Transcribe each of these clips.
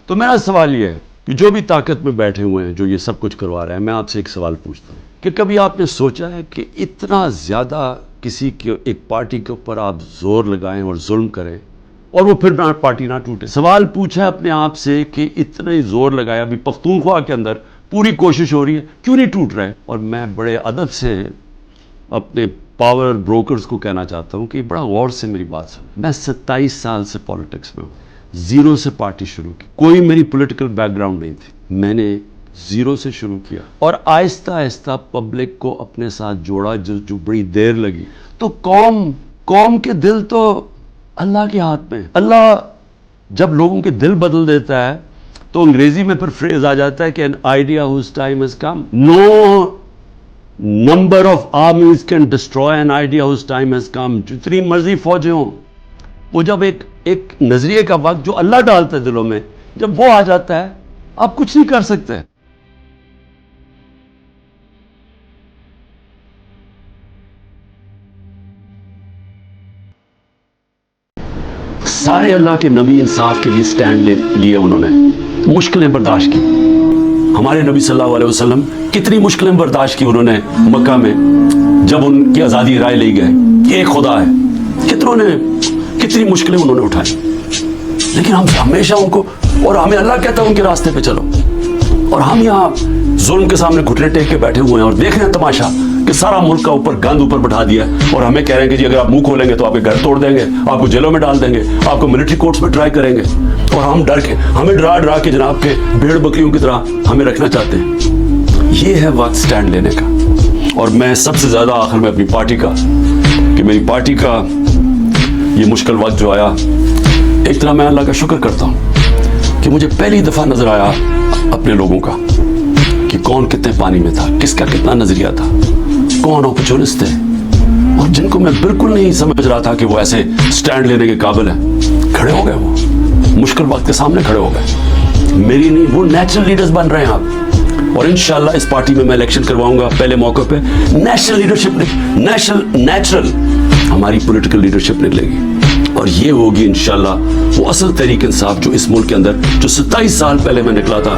تو میرا سوال یہ ہے کہ جو بھی طاقت میں بیٹھے ہوئے ہیں جو یہ سب کچھ کروا رہے ہیں، میں آپ سے ایک سوال پوچھتا ہوں کہ کبھی آپ نے سوچا ہے کہ اتنا زیادہ کسی کے ایک پارٹی کے اوپر آپ زور لگائیں اور ظلم کریں اور وہ پھر پارٹی نہ ٹوٹے؟ سوال پوچھا اپنے آپ سے کہ اتنا ہی زور لگایا، ابھی پختونخوا کے اندر پوری کوشش ہو رہی ہے، کیوں نہیں ٹوٹ رہا ہے؟ اور میں بڑے ادب سے اپنے پاور بروکرز کو کہنا چاہتا ہوں کہ بڑا غور سے میری بات سن. میں 27 سال سے پالیٹکس میں ہوں، زیرو سے پارٹی شروع کی، کوئی میری پولیٹیکل بیک گراؤنڈ نہیں تھی، میں نے زیرو سے شروع کیا اور آہستہ آہستہ پبلک کو اپنے ساتھ جوڑا، جو بڑی دیر لگی. تو قوم کے دل تو اللہ کے ہاتھ میں. اللہ جب لوگوں کے دل بدل دیتا ہے تو انگریزی میں پھر فریز آ جاتا ہے کہ an idea whose time has come. No number of armies can destroy an idea whose time has come. جتنی مرضی فوجیں ہوں، وہ جب ایک نظریے کا وقت جو اللہ ڈالتا ہے دلوں میں، جب وہ آ جاتا ہے آپ کچھ نہیں کر سکتے. سارے اللہ کے نبی انصاف کے لیے سٹینڈ لیے، انہوں نے مشکلیں برداشت کی. ہمارے نبی صلی اللہ علیہ وسلم کتنی مشکلیں برداشت کی انہوں نے مکہ میں جب ان کی آزادی رائے لے گئے کہ ایک خدا ہے. کتنی مشکلیں انہوں نے اٹھائی، لیکن ہم ہمیشہ ان کو، اور ہمیں اللہ کہتا ہے ان کے راستے پہ چلو، اور ہم یہاں ظلم کے سامنے گھٹنے ٹیک کے بیٹھے ہوئے ہیں اور دیکھ رہے ہیں تماشا کہ سارا ملک کا اوپر گند اوپر بٹھا دیا اور ہمیں کہہ رہے ہیں کہ جی اگر آپ منہ کھولیں گے تو آپ کے گھر توڑ دیں گے، آپ کو جیلوں میں ڈال دیں گے، آپ کو ملٹری کورٹس میں ٹرائی کریں گے، اور ہم ہمیں ڈرا کے جناب کے بھیڑ بکریوں کی طرح ہمیں رکھنا چاہتے ہیں. یہ ہے وقت سٹینڈ لینے کا. اور میں سب سے زیادہ آخر میں اپنی پارٹی کا، کہ میری پارٹی کا یہ مشکل وقت جو آیا، ایک طرح میں اللہ کا شکر کرتا ہوں کہ مجھے پہلی دفعہ نظر آیا اپنے لوگوں کا کہ کون کتنے پانی میں تھا، کس کا کتنا نظریہ تھا، کون اپرچونسٹ تھے، اور جن کو میں بالکل نہیں سمجھ رہا تھا کہ وہ ایسے سٹینڈ لینے کے قابل ہیں، کھڑے ہو گئے. وہ مشکل وقت کے سامنے کھڑے ہو گئے. میری نہیں، وہ نیچرل لیڈرز بن رہے ہیں آپ. اور انشاءاللہ اس پارٹی میں الیکشن کرواؤں گا پہلے موقع پہ. نیشنل لیڈرشپ، نیچرل ہماری پولیٹیکل لیڈرشپ نکلے گی، اور یہ ہوگی انشاءاللہ وہ اصل تحریک انصاف جو اس ملک کے اندر جو 27 سال پہلے میں نکلا تھا.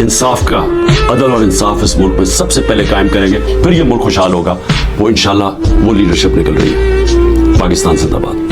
انصاف کا، عدل اور انصاف اس ملک میں سب سے پہلے قائم کریں گے، پھر یہ ملک خوشحال ہوگا. وہ انشاءاللہ وہ لیڈرشپ نکل رہی ہے. پاکستان زندہ باد.